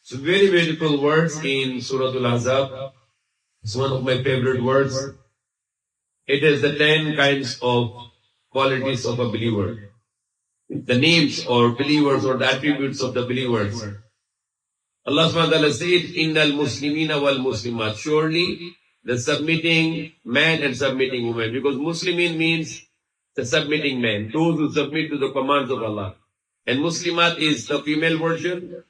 It's very beautiful words in Surah Al-Ahzab. It's one of my favorite words. It is the 10 kinds of qualities of a believer. The names or believers or the attributes of the believers. Allah subhanahu wa ta'ala said, Innal Muslimina wal Muslimat. Surely the submitting man and submitting woman. Because Muslimin means the submitting man, those who submit to the commands of Allah. And Muslimat is the female version,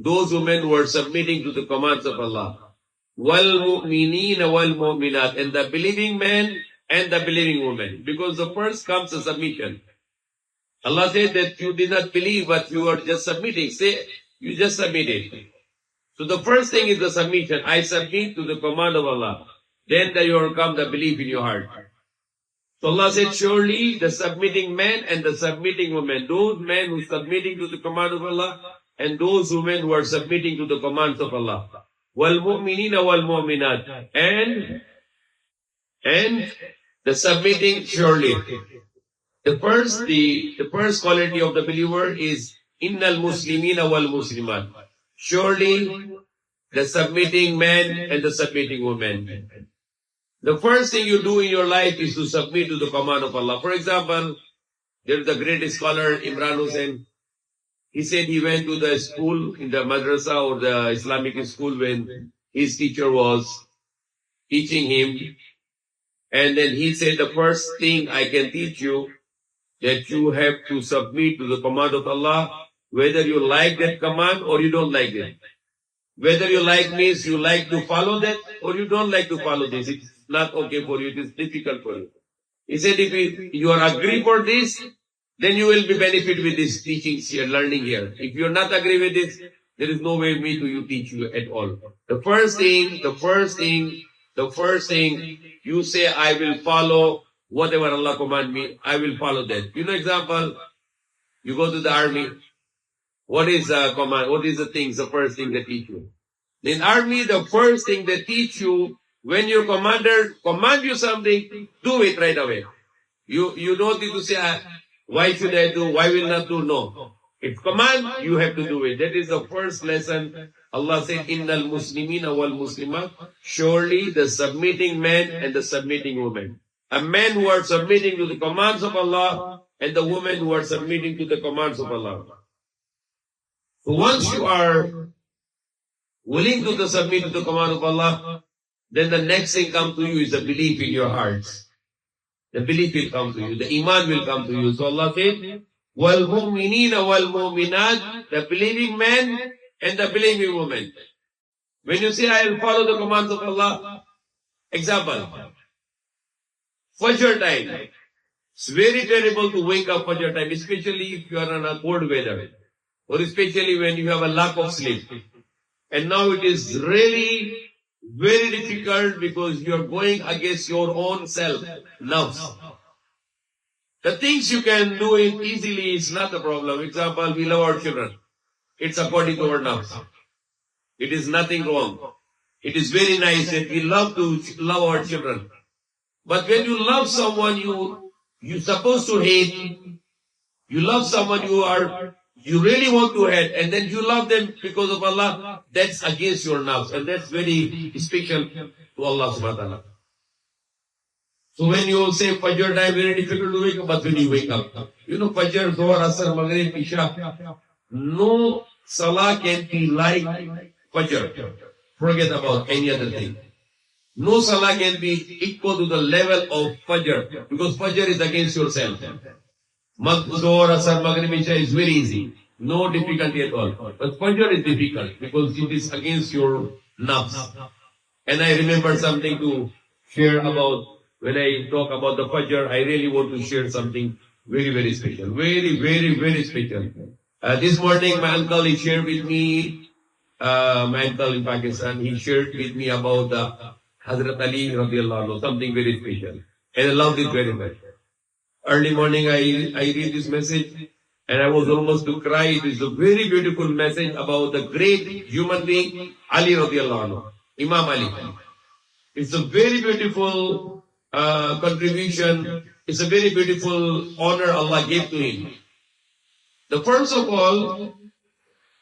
those women who are submitting to the commands of Allah. Wal mu'minina wal mu'minat, and the believing man and the believing woman. Because the first comes the submission. Allah said that you did not believe, but you are just submitting. Say, you just submitted. So the first thing is the submission. I submit to the command of Allah. Then there will come the belief in your heart. So Allah said, surely the submitting man and the submitting woman, those men who are submitting to the command of Allah, and those women who are submitting to the commands of Allah. Wal mu'minina wal mu'minat. And the submitting surely. The first quality of the believer is innal muslimina wal muslimat. Surely the submitting man and the submitting woman. The first thing you do in your life is to submit to the command of Allah. For example, there is the great scholar Imran Hussain. He said he went to the school in the madrasa or the Islamic school when his teacher was teaching him. And then he said, the first thing I can teach you, that you have to submit to the command of Allah, whether you like that command or you don't like it. Whether you like means you like to follow that or you don't like to follow this. It's not okay for you. It is difficult for you. He said, if you are agree for this, then you will be benefit with this teachings here, learning here. If you are not agree with this, there is no way me to you teach you at all. The first thing, you say, I will follow whatever Allah command me, I will follow that. You know, example, you go to the army. What is the command? What is the first thing they teach you? In army, the first thing they teach you, when your commander command you something, do it right away. You don't need to say, why should I do? Why will not do? No. If command, you have to do it. That is the first lesson. Allah said, Innal Muslimina wal Muslimat. Surely the submitting man and the submitting woman. A man who are submitting to the commands of Allah and the women who are submitting to the commands of Allah. So once you are willing to submit to the command of Allah, then the next thing come to you is the belief in your hearts. The belief will come to you. The iman will come to you. So Allah said, wal mu'minina wal mu'minat, the believing man and the believing woman. When you say, I will follow the commands of Allah, example, Fajr time. It's very terrible to wake up Fajr time, especially if you are in a cold weather, or especially when you have a lack of sleep. And now it is really very difficult because you are going against your own self, nafs. The things you can do it easily is not a problem. Example, we love our children. It's according to our nafs. It is nothing wrong. It is very nice that we love to love our children. But when you love someone you're supposed to hate, you love someone you really want to hate, and then you love them because of Allah, that's against your nafs, and that's very special to Allah subhanahu wa ta'ala. So when you say Fajr time, very difficult to wake up, but when you wake up, you know Fajr, Dhuhr, Asr, Maghrib, Isha, no salah can be like Fajr. Forget about any other thing. No salah can be equal to the level of Fajr, because Fajr is against yourself. Dhuhr, Asr, Maghrib, Isha is very easy. No difficulty at all. But Fajr is difficult, because it is against your nafs. And I remember something to share about, when I talk about the Fajr, I really want to share something very, very special. Very, very, very special. This morning, my uncle, he shared with me, my uncle in Pakistan, he shared with me about Hazrat Ali radiallahu anhu, something very special. And I loved it very much. Early morning, I read this message, and I was almost to cry. It is a very beautiful message about the great human being, Ali radiallahu anhu, Imam Ali. It's a very beautiful contribution. It's a very beautiful honor Allah gave to him. The first of all,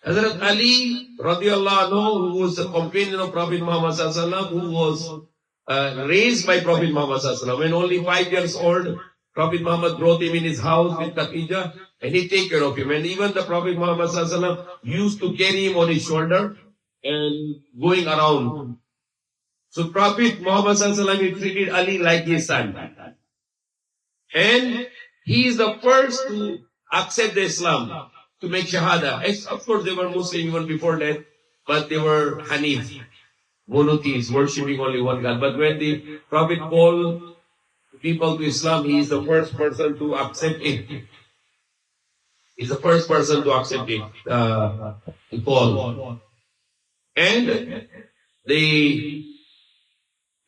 Hazrat Ali radiallahu anhu, who was a companion of Prophet Muhammad sallallahu alaihi wasallam, who was raised by Prophet Muhammad sallallahu alaihi wasallam. When only 5 years old, Prophet Muhammad brought him in his house with Khadija, and he take care of him. And even the Prophet Muhammad sallallahu alaihi wasallam used to carry him on his shoulder and going around. So Prophet Muhammad sallallahu alaihi wasallam, he treated Ali like his son. And he is the first to accept the Islam, to make Shahada. Of course, they were Muslim even before that, but they were Hanif, monotheists, worshipping only one God. But when the Prophet called people to Islam, he is the first person to accept it. He's the first person to accept it, the call. And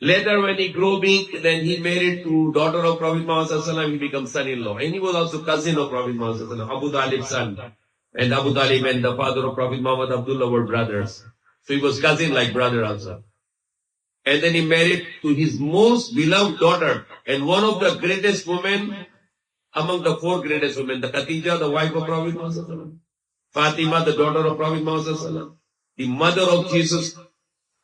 later when he grew big, then he married to daughter of Prophet Muhammad sallallahu alaihi wasallam, he became son-in-law. And he was also cousin of Prophet Muhammad sallallahu alaihi wasallam, Abu Talib's son. And Abu Talib and the father of Prophet Muhammad, Abdullah, were brothers. So he was cousin like brother also. And then he married to his most beloved daughter, and one of the greatest women among the 4 greatest women, the Khadija, the wife of Prophet Muhammad sallallahu alaihi wasallam, Fatima, the daughter of Prophet Muhammad sallallahu alaihi wasallam, the mother of Jesus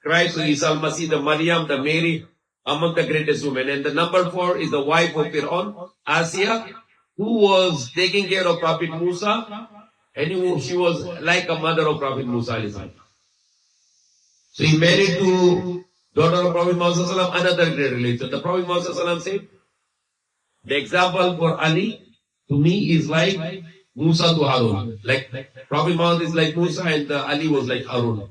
Christ, Isa al-Masih, the Maryam, the Mary, among the greatest women. And the number 4 is the wife of Fir'aun, Asiya, who was taking care of Prophet Musa, and she was like a mother of Prophet Musa. So he married to daughter of Prophet Muhammad sallallahu alaihi wasallam, another great relation. The Prophet Muhammad sallallahu alaihi wasallam said, the example for Ali to me is like Musa to Harun. Like Prophet Muhammad is like Musa and Ali was like Harun.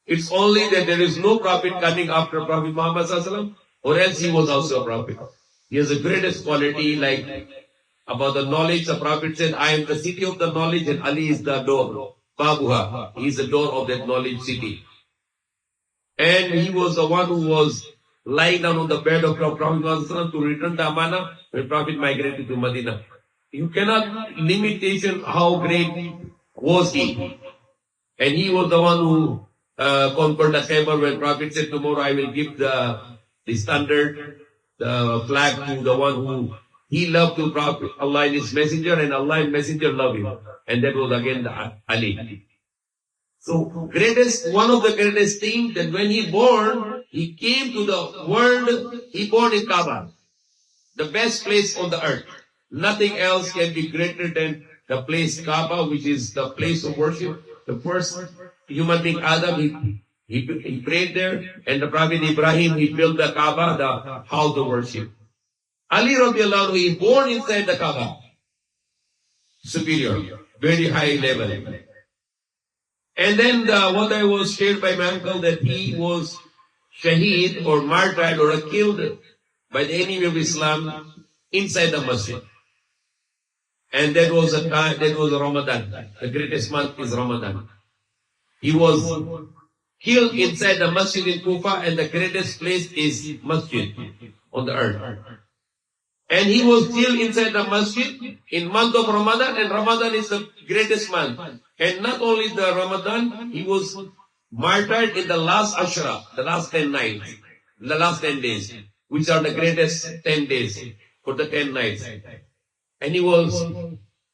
It's only that there is no prophet coming after Prophet Muhammad sallallahu alaihi wasallam, or else he was also a prophet. He has the greatest quality, like about the knowledge. The prophet said, I am the city of the knowledge, and Ali is the door. Babuha. He is the door of that knowledge city. And he was the one who was lying down on the bed of Prophet Muhammad to return the Amana when Prophet migrated to Medina. You cannot limitation how great was he. And he was the one who conquered the Khaybar when Prophet said, tomorrow I will give the standard, the flag to the one who he loved to Prophet, Allah and His Messenger, and Allah and Messenger love him. And that was again the Ali. So one of the greatest things that when he born, he came to the world, he born in Kaaba, the best place on the earth. Nothing else can be greater than the place Kaaba, which is the place of worship. The first human being, Adam, he prayed there, and the Prophet Ibrahim, he built the Kaaba, the house of worship. Ali radiallahu anhu, he born inside the Kaaba. Superior, very high level. And then what I was shared by my uncle, that he was shaheed or martyred or killed by the enemy of Islam inside the masjid. And that was Ramadan. The greatest month is Ramadan. He was killed inside the masjid in Kufa, and the greatest place is masjid on the earth. And he was killed inside the masjid in month of Ramadan, and Ramadan is the greatest month. And not only the Ramadan, he was martyred in the last Ashra, the last 10 nights, the last 10 days, which are the greatest 10 days for the 10 nights. And he was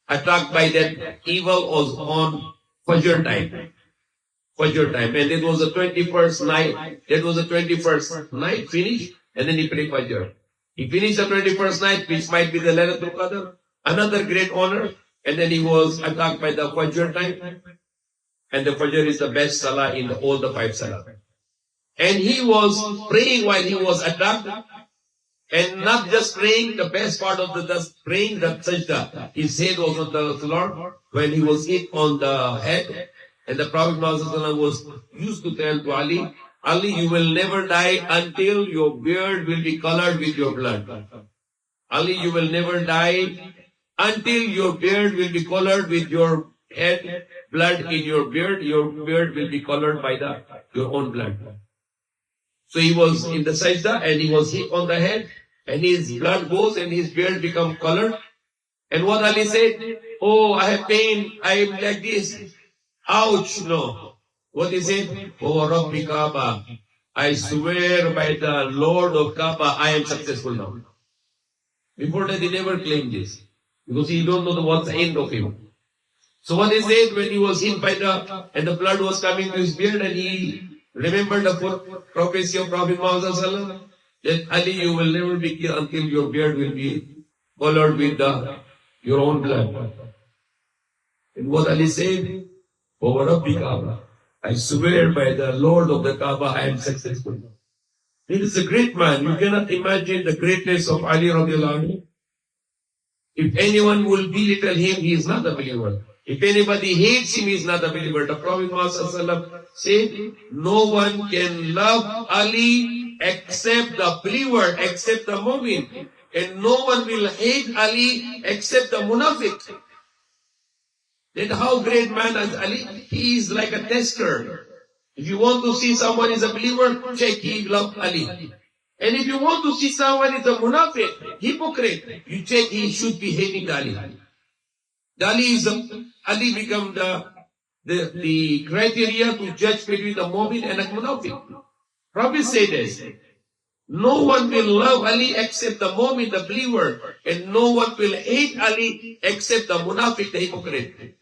attacked by that evil was on Fajr time. Fajr time. And it was the 21st night. That was the 21st night finished, and then he prayed Fajr. He finished the 21st night, which might be the Laylatul Qadr, another great honor. And then he was attacked by the Fajr time. And the Fajr is the best salah in all the 5 salah. And he was praying while he was attacked. And not just praying, the best part of praying, the sajda. His head was on the floor when he was hit on the head. And the Prophet Muhammad was used to tell to Ali, Ali, you will never die until your beard will be colored with your blood. Ali, you will never die until your beard will be colored with your head, blood in your beard will be colored by your own blood. So he was in the sajda and he was hit on the head, and his blood goes and his beard become colored. And what Ali said, oh, I have pain, I am like this. Ouch, no. What he said, oh, Rabbi Kaaba, I swear by the Lord of Kaaba, I am successful now. Before that, he never claimed this, because he don't know what's the end of him. So what is it when he was hit by and the blood was coming to his beard, and he remembered the prophecy of Prophet Muhammad sallallahu that Ali, you will never be killed until your beard will be colored with your own blood. And what Ali said, over Rabbi Kaaba, I swear by the Lord of the Kaaba, I am successful. He is a great man. You cannot imagine the greatness of Ali radiallahu anhu. If anyone will belittle him, he is not a believer. If anybody hates him, he is not a believer. The Prophet Muhammad said, no one can love Ali except the believer, except the mu'min. And no one will hate Ali except the munafiq. Then how great man as Ali? He is like a tester. If you want to see someone is a believer, check he loves Ali. And if you want to see someone is a munafiq, hypocrite, you check he should be hating Ali. Ali become the criteria to judge between the mu'min and a munafiq. Prophet said this. No one will love Ali except the mu'min, the believer, and no one will hate Ali except the munafiq, the hypocrite.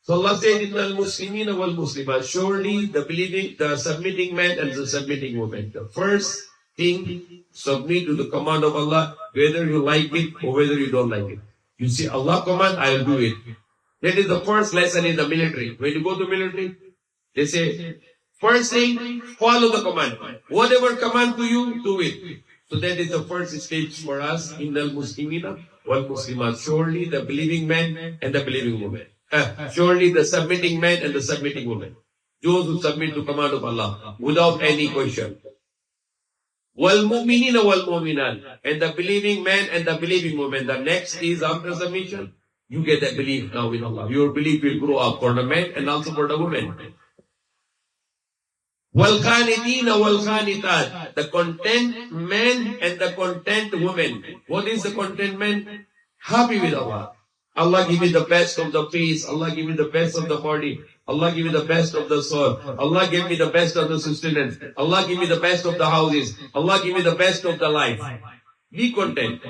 So Allah said, "Inna al-Muslimina wal-Muslimat." Surely the believing, the submitting man and the submitting woman. The first thing, submit to the command of Allah, whether you like it or whether you don't like it. You see Allah command, I'll do it. That is the first lesson in the military. When you go to military, they say, first thing, follow the command. Whatever command to you, do it. So that is the first stage for us. Inna al-Muslimina wal-Muslimat. Surely the believing man and the believing woman. Surely the submitting man and the submitting woman. Those who submit to command of Allah without any question. Wal-mu'minina wal-mu'minat. And the believing man and the believing woman. The next is after submission, you get that belief now in Allah. Your belief will grow up for the man and also for the woman. Wal-khanitina wal-khanitat. The content man and the content woman. What is the content man? Happy with Allah. Allah give me the best of the peace. Allah give me the best of the body. Allah give me the best of the soul. Allah give me the best of the sustenance. Allah give me the best of the houses. Allah give me the best of the life. Be content.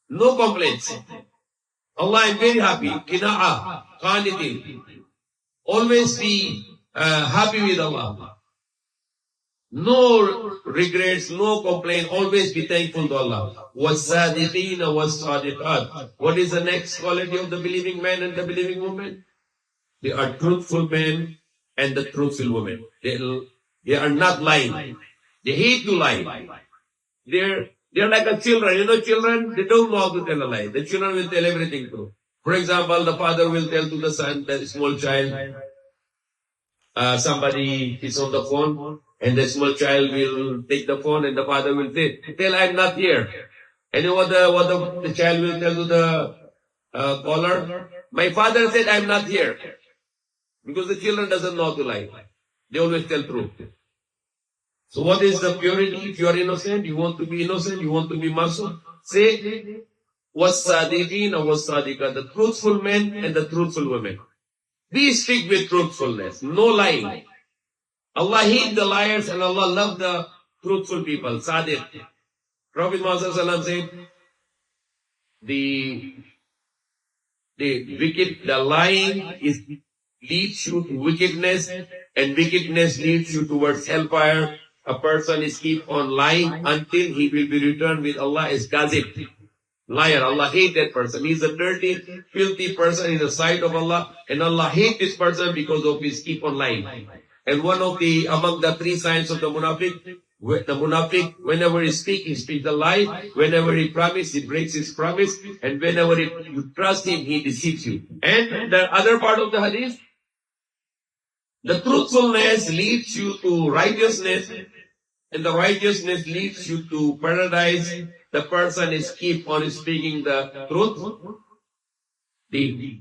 No complaints. Allah, I'm very happy. Qina'a, qanitin. Always be happy with Allah. No regrets, no complaint. Always be thankful to Allah. Was-sadiqina was-sadiqat. What is the next quality of the believing man and the believing woman? They are truthful men and the truthful women. They are not lying. They hate to lie. They're like a children. You know children? They don't know how to tell a lie. The children will tell everything true. For example, the father will tell to the son, the small child, somebody is on the phone, and the small child will take the phone and the father will say, tell I'm not here. And you know what the child will tell to the caller? My father said I'm not here. Because the children doesn't know how to lie. They always tell truth. So what is the purity? If you are innocent, you want to be innocent, you want to be masoom, say, was-sadiqin or was-sadiqat, the truthful men and the truthful women. Be strict with truthfulness, no lying. Allah hates the liars and Allah loves the truthful people, sadiq. Prophet Muhammad said, the lying leads you to wickedness, and wickedness leads you towards hellfire. A person is keep on lying until he will be returned with Allah as Kazib. Liar. Allah hates that person. He is a dirty, filthy person in the sight of Allah, and Allah hates this person because of his keep on lying. And one of among the three signs of the munafiq, whenever he speaks a lie. Whenever he promises, he breaks his promise. And whenever you trust him, he deceives you. And the other part of the hadith, the truthfulness leads you to righteousness, and the righteousness leads you to paradise. The person is keep on speaking the truth. The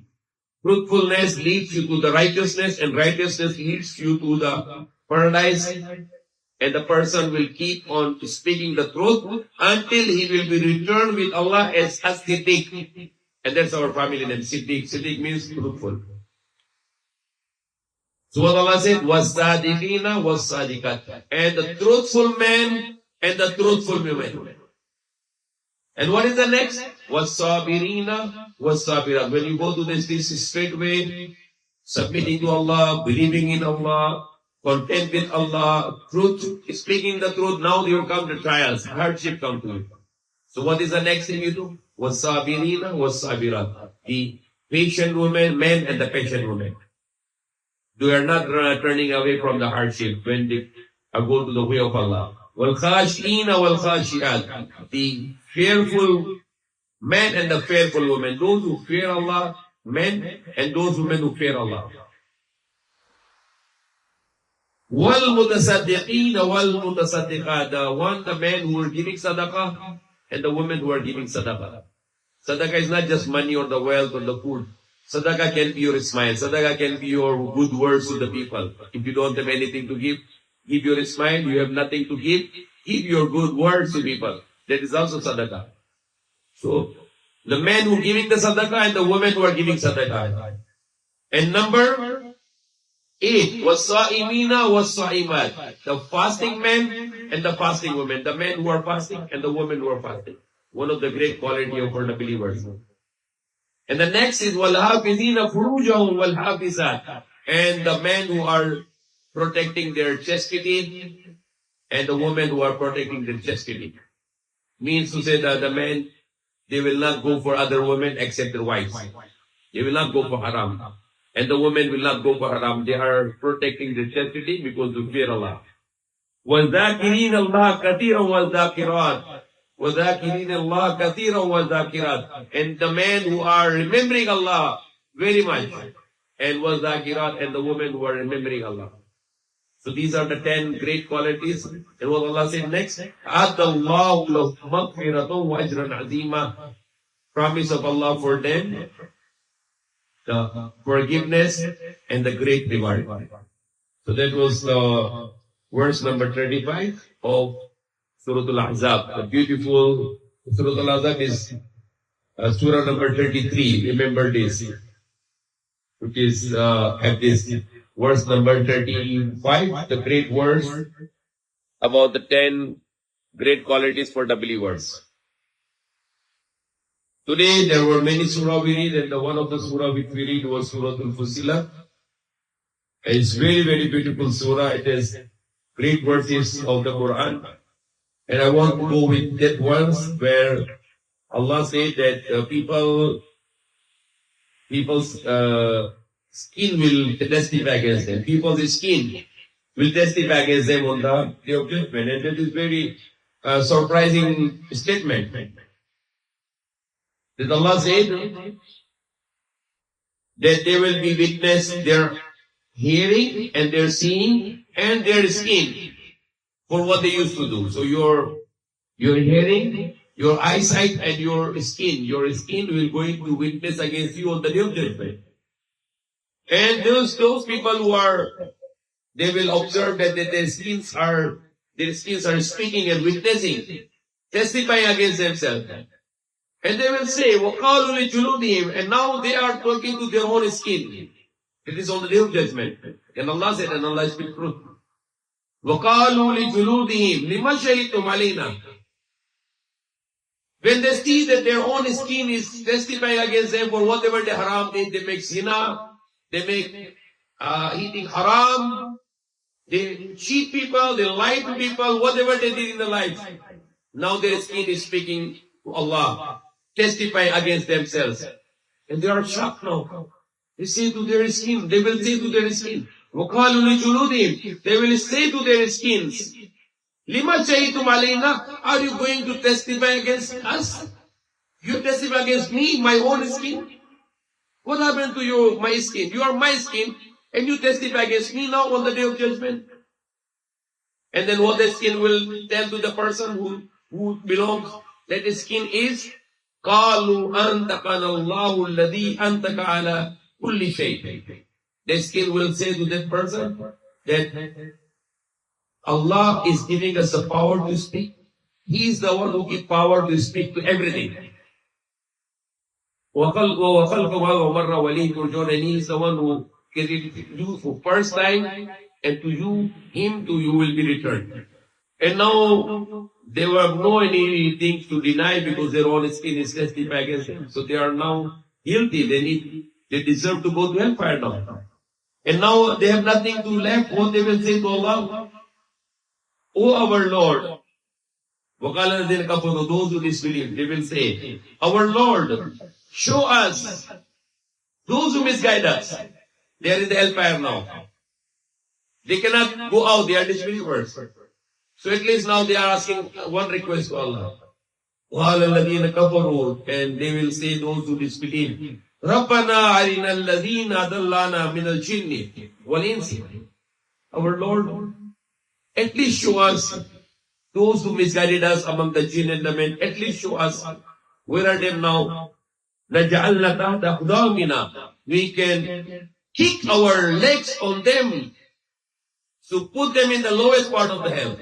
truthfulness leads you to the righteousness, and righteousness leads you to the paradise. And the person will keep on speaking the truth until he will be returned with Allah as Siddiq. And that's our family name, Siddiq. Siddiq means truthful. So what Allah said, was-sadiqina was-sadiqat. And the truthful man and the truthful women. And what is the next? وَالصَّابِرِينَ وَالصَّابِرَاتِ. When you go to this straight way, submitting to Allah, believing in Allah, content with Allah, truth, speaking the truth, now you come to trials, hardship come to you. So what is the next thing you do? وَالصَّابِرِينَ وَالصَّابِرَاتِ. The patient women, men and the patient women. They are not turning away from the hardship when they go to the way of Allah. وَالْخَاشِئِينَ وَالْخَاشِئَاتِ. The fearful men and the fearful women. Those who fear Allah, men, and those women who fear Allah. وَالْمُتَصَدِّقِينَ وَالْمُتَصَدِّقَاتِ. The men who are giving sadaqah and the women who are giving sadaqah. Sadaqah is not just money or the wealth or the food. Sadaqah can be your smile. Sadaqah can be your good words to the people. If you don't have anything to give your smile. You have nothing to give your good words to people. That is also sadaqah. So, the men who are giving the sadaqah and the women who are giving sadaqah. And number 8, وَالصَّائِمِينَ وَالصَّائِمَاتِ. The fasting men and the fasting women. The men who are fasting and the women who are fasting. One of the great quality of the believers. And the next is وَالْحَافِظِينَ فُرُوجَهُمْ وَالْحَافِظَاتِ. And the men who are protecting their chastity and the women who are protecting their chastity. Means to say that the men, they will not go for other women except their wives. They will not go for haram. And the women will not go for haram. They are protecting their chastity because they fear Allah. وَالذَّاكِرِينَ اللَّهَ كَثِيرًا وَالذَّاكِرَاتِ. وَذَاكِرِينَ اللَّهَ كَثِيرًا وَالذَّاكِرَاتِ. And the men who are remembering Allah very much. And وَالذَّاكِرَاتِ. And the women who are remembering Allah. So these are the 10 great qualities. And what Allah said next? أَعَدَّ اللَّهُ لَهُمْ مَغْفِرَةً وَأَجْرًا عَظِيمًا. Promise of Allah for them, the forgiveness and the great reward. So that was verse number 35 of Surah Al-Ahzab. The beautiful Surah Al-Ahzab is Surah number 33. Remember this. Which is at this verse number 35, the great verse about the 10 great qualities for the believers. Today there were many surah we read, and the one of the surah which we read was Surah Al-Fusilat. It's very, very beautiful surah. It has great verses of the Quran. And I want to go with that ones where Allah said that people's skin will testify against them. People's skin will testify against them on the day of judgment. And that is very surprising statement. That Allah said that they will be witness their hearing and their seeing and their skin for what they used to do. So your hearing, your eyesight and your skin will going to witness against you on the day of judgment. And those people who are, they will observe that their skins are speaking and witnessing, testifying against themselves. And they will say, وَقَالُوا لِجُلُودِهِمْ. And now they are talking to their own skin. It is on the day of judgment. And Allah said, and Allah speaks truth. وَقَالُوا لِجُلُودِهِمْ لِمَا شَهِدْتُمْ عَلَيْنَا. When they see that their own skin is testifying against them for whatever they haram did, they make zina, they make eating haram, they cheat people, they lie to people, whatever they did in their life. Now their skin is speaking to Allah, testifying against themselves. And they are shocked now. They say to their skin, they will say to their skin, وَقَالُوا لِجُلُودِهِمْ. They will say to their skins, لِمَا شَهِدْتُمْ عَلَيْنَا. Are you going to testify against us? You testify against me, my own skin? What happened to you, my skin? You are my skin, and you testify against me now on the day of judgment. And then what the skin will tell to the person who belongs, that the skin is, قَالُوا أَنْتَقَنَ اللَّهُ الَّذِي أَنْتَقَ عَلَى كُلِّ شَيْءٍ. The skin will say to that person that Allah is giving us the power to speak. He is the one who gives power to speak to everything. And He is the one who created you for first time, and to you, Him to you will be returned. And now they have no anything to deny because their own skin is testifying against them. So they are now guilty. They deserve to go to hellfire now. And now they have nothing to left. What they will say to Allah? O our Lord. وَقَالَ الَّذِينَ كَفَرُوا, those who disbelieve, they will say, our Lord, show us those who misguide us. They are in the hellfire now. They cannot go out. They are disbelievers. So at least now they are asking one request to Allah. وَقَالَ الَّذِينَ كَفَرُوا, and they will say, those who disbelieve, رَبَّنَا عَرِنَا الَّذِينَ أَضَلَّانَا مِنَ الْجِنِّ وَالْإِنسِ. Our Lord, at least show us those who misguided us among the jinn and the men. At least show us where are them now. نَجَعَلْنَا تَحْتَ أَقْدَامِنَا. We can kick our legs on them to put them in the lowest part of the hell.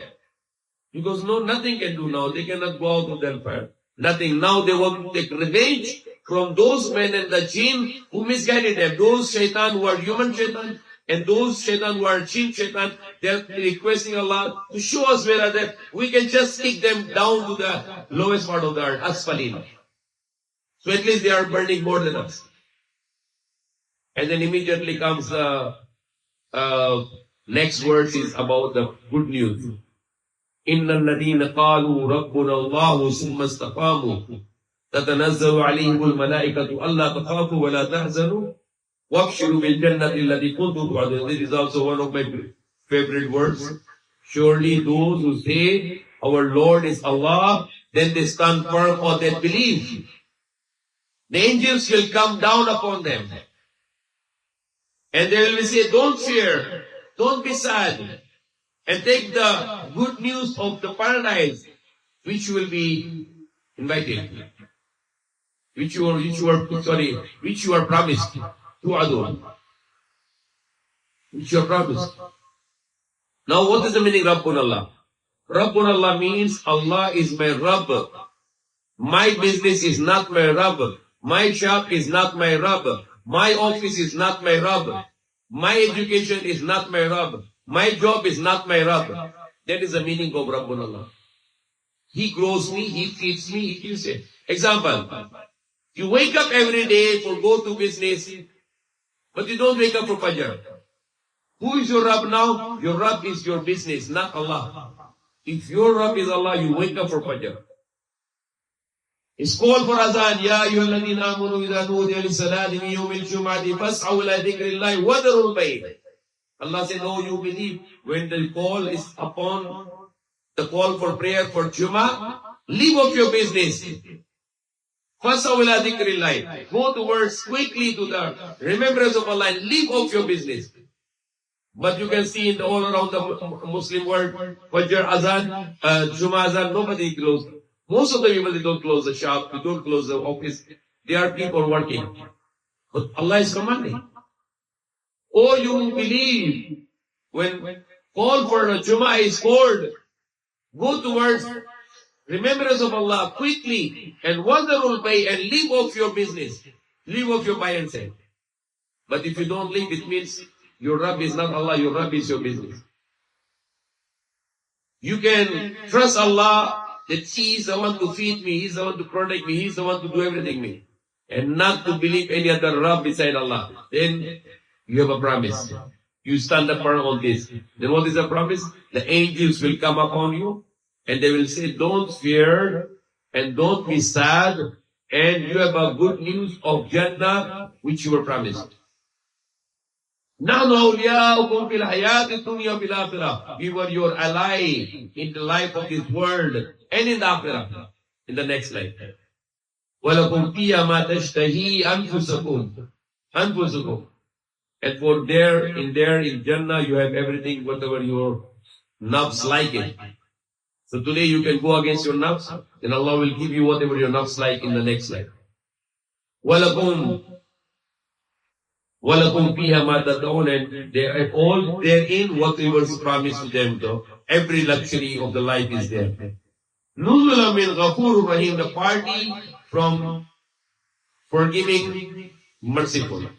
Because no, nothing can do now. They cannot go out of the hellfire. Nothing. Now they want to take revenge from those men and the jinn who misguided them. Those shaitan who are human shaitan and those shaitan who are jinn shaitan, they are requesting Allah to show us where are they. We can just kick them down to the lowest part of the earth, asfalin. So at least they are burning more than us. And then immediately comes the next verse is about the good news. إِنَّ الَّذِينَ قَالُوا رَبُّنَا اللَّهُ ثُمَّ اسْتَقَامُوا تَتَنَزَّلُ عَلَيْهِمُ الْمَلَائِكَةُ أَلَّا تَخَافُوا وَلَا تَحْزَنُوا وَابْشِرُوا بِالْجَنَّةِ الَّتِي كُنتُمْ تُوعَدُونَ. This is also one of my favorite words. Surely those who say, our Lord is Allah, then they stand firm on that belief. The angels will come down upon them. And they will say, don't fear, don't be sad, and take the good news of the paradise, which will be invited, which you are promised to adore, which you are promised. Now, what is the meaning Rabbun Allah? Rabbun Allah means Allah is my Rabb. My business is not my Rabb. My shop is not my Rabb. My office is not my Rabb. My education is not my Rabb. My job is not my Rabb. That is the meaning of Rabbun Allah. He grows me, He feeds me, He gives it. Example, you wake up every day for go to business, but you don't wake up for Fajr. Who is your Rabb now? Your Rabb is your business, not Allah. If your Rabb is Allah, you wake up for Fajr. It's called for Azan. Ya ayyuhalladhina amanu idha nudiya lis-salati min yawmil jum'ati fas'aw ila dhikrillahi wa dharul bay'. Allah said, oh, you believe when the call is upon the call for prayer for Jummah, leave off your business. Fas'aw ila dhikrillahi. Go towards quickly to the remembrance of Allah and leave off your business. But you can see in all around the Muslim world, Fajr Azan, Jummah Azan, nobody closed. Most of the people, they don't close the shop, they don't close the office. They are people working. But Allah is commanding. Oh, you believe when call for the Jummah is called, go towards remembrance of Allah quickly and wonderful pay and leave off your business. Leave off your buy and sell. But if you don't leave, it means your Rabb is not Allah, your Rabb is your business. You can trust Allah that He is the one to feed me, He is the one to protect me, He is the one to do everything me. And not to believe any other Rabb beside Allah. Then you have a promise. You stand up on this. Then what is the promise? The angels will come upon you and they will say, don't fear and don't be sad, and you have a good news of Jannah which you were promised. نَحْنُ أَوْلِيَاؤُكُمْ فِي الْحَيَاةِ الدُّنْيَا وَفِي الْآخِرَةِ. We were your ally in the life of this world and in the Akhirah, in the next life. وَلَكُمْ فِيهَا مَا تَشْتَهِي أَنفُسُكُمْ. And for in Jannah, you have everything, whatever your nafs like it. So today you can go against your nafs, and Allah will give you whatever your nafs like in the next life. وَلَكُمْ فِيهَا مَا تَدْعُونَ. And they are all therein whatever is promised to them. Though. Every luxury of the life is there. نُزُلًا مِنْ غَفُورٍ رَحِيمٍ. The party from forgiving, merciful.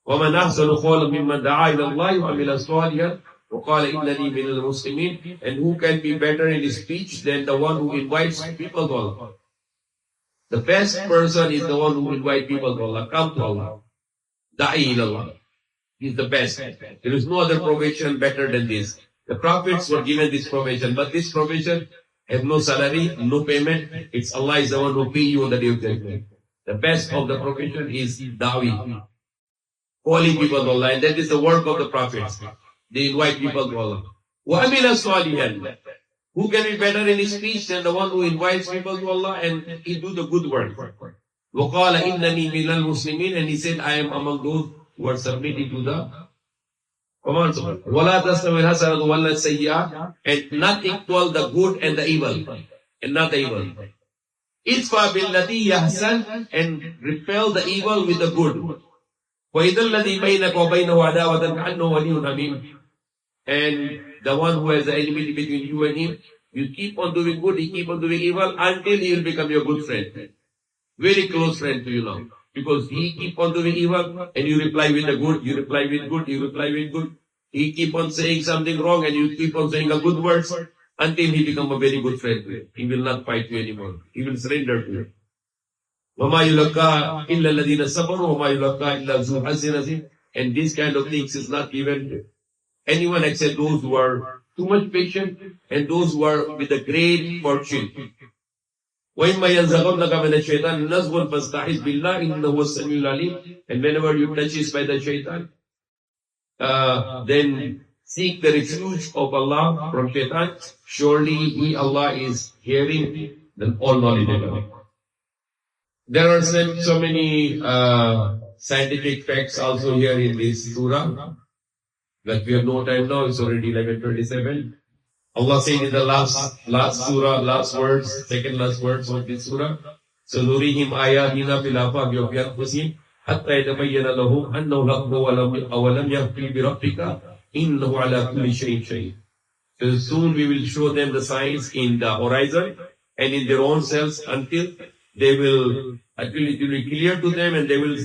وَمَنْ أَحْسَنُ قَوْلًا مِمَّنْ دَعَا إِلَى اللَّهِ وَعَمِلَ صَالِحًا وَقَالَ إِنَّنِي مِنَ الْمُسْلِمِينَ. And who can be better in his speech than the one who invites people to Allah? The best person is the one who invites people to Allah. Come to Allah. Da'i ilallah. He's the best. There is no other probation better than this. The prophets were given this probation, but this probation has no salary, no payment. It's Allah is the one who pay you on the day of judgment. The best of the probation is dawi. Calling people to Allah. And that is the work of the prophets. They invite people to Allah. وَعَمِلَ صَالِحًا. Who can be better in his speech than the one who invites people to Allah and he do the good work? وَقَالَ إِنَّنِي مِنَ الْمُسْلِمِينَ. And he said, I am among those who are submitted to the commands of Allah. وَلَا تَسْتَوِي الْحَسَنَةُ وَلَا السَّيِّئَةُ. And not equal the good and the evil. And not the evil. إِدْفَعْ بِالَّتِي يَحْسَنُ. And repel the evil with the good. وَإِذَا الَّذِي بَيْنَكَ وَبَيْنَهُ عَدَاوَةً كَأَنَّهُ وَلِيٌّ حَمِيمٌ. And the one who has the enmity between you and him, you keep on doing good, he keep on doing evil until he will become your good friend. Very close friend to you now. Because he keep on doing evil and you reply with the good, you reply with good, you reply with good. He keep on saying something wrong and you keep on saying a good words until he become a very good friend to you. He will not fight you anymore. He will surrender to you. وَمَا يُلَقَّى إِلَّا الَّذِينَ صَبَرُوا وَمَا يُلَقَّى إِلَّا ذُو حَظٍّ عَظِيمٍ. And this kind of things is not given anyone except those who are too much patient and those who are with a great fortune. وَإِمَّا يَنْزَغَنَّكَ مِنَ الشَّيْطَانِ نَزْغٌ فَاسْتَعِذْ بِاللَّهِ إِنَّهُ هُوَ السَّمِيعُ الْعَلِيمُ. And whenever you touches by the shaitan, then seek the refuge of Allah from shaitan. Surely He, Allah, is hearing and all knowledgeable. There are so many scientific facts also here in this surah. But we have no time now, it's already 11:27. Allah said in the last surah, last words, second last words of this surah, سَنُرِيهِمْ آيَاتِنَا فِي الْآفَاقِ وَفِي أَنفُسِهِمْ حَتَّى يَتَبَيَّنَ لَهُمْ أَنَّهُ الْحَقُّ أَوَلَمْ يَكْفِ بِرَبِّكَ إِنَّهُ عَلَى كُلِّ شَيْءٍ شَهِيدٌ. So soon we will show them the signs in the horizon and in their own selves until it will be clear to them and they will,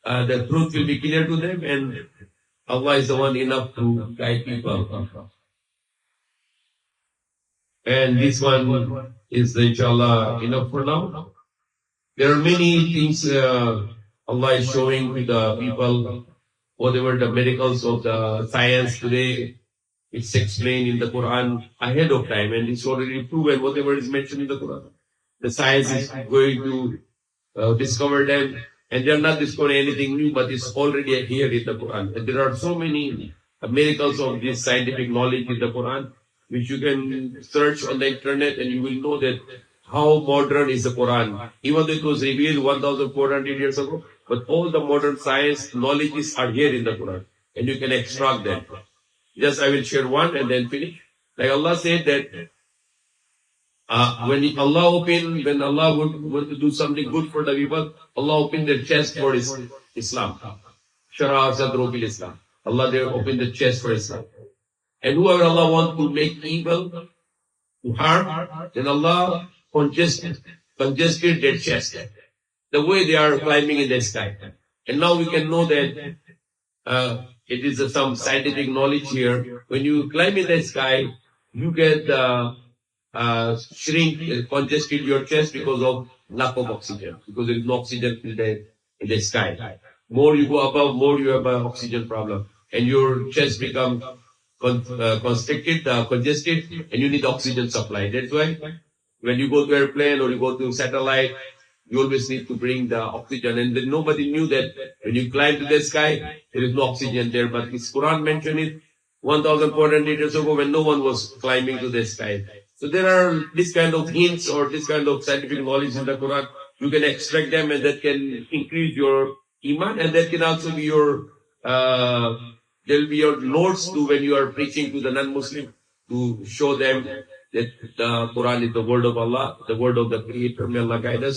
the truth will be clear to them and Allah is the one enough to guide people. And this one is inshallah enough for now. There are many things Allah is showing to the people, whatever the miracles of the science today, it's explained in the Quran ahead of time and it's already proven whatever is mentioned in the Quran. The science is going to discover them and they are not discovering anything new but it's already here in the Quran. And there are so many miracles of this scientific knowledge in the Quran which you can search on the internet and you will know that how modern is the Quran. Even though it was revealed 1,400 years ago, but all the modern science knowledges are here in the Quran and you can extract them. Just I will share one and then finish. Like Allah said that when Allah would to do something good for the people, Allah opened their chest for Islam. Shara sadru bil Islam. Allah there opened the chest for Islam. And whoever Allah wants to make evil, to harm, then Allah congested their chest. The way they are climbing in the sky. And now we can know that it is some scientific knowledge here. When you climb in the sky, you get congested your chest because of lack of oxygen. Because there is no oxygen in the sky. More you go above, more you have an oxygen problem. And your chest becomes congested, and you need oxygen supply. That's why when you go to airplane or you go to satellite, you always need to bring the oxygen. And then nobody knew that when you climb to the sky, there is no oxygen there. But this Quran mentioned it 1,400 years ago when no one was climbing to the sky. So there are this kind of hints or this kind of scientific knowledge in the Quran. You can extract them and that can increase your iman and that can also be your, there will be your notes to when you are preaching to the non-Muslim to show them that the Quran is the word of Allah, the word of the Creator. May Allah guide us.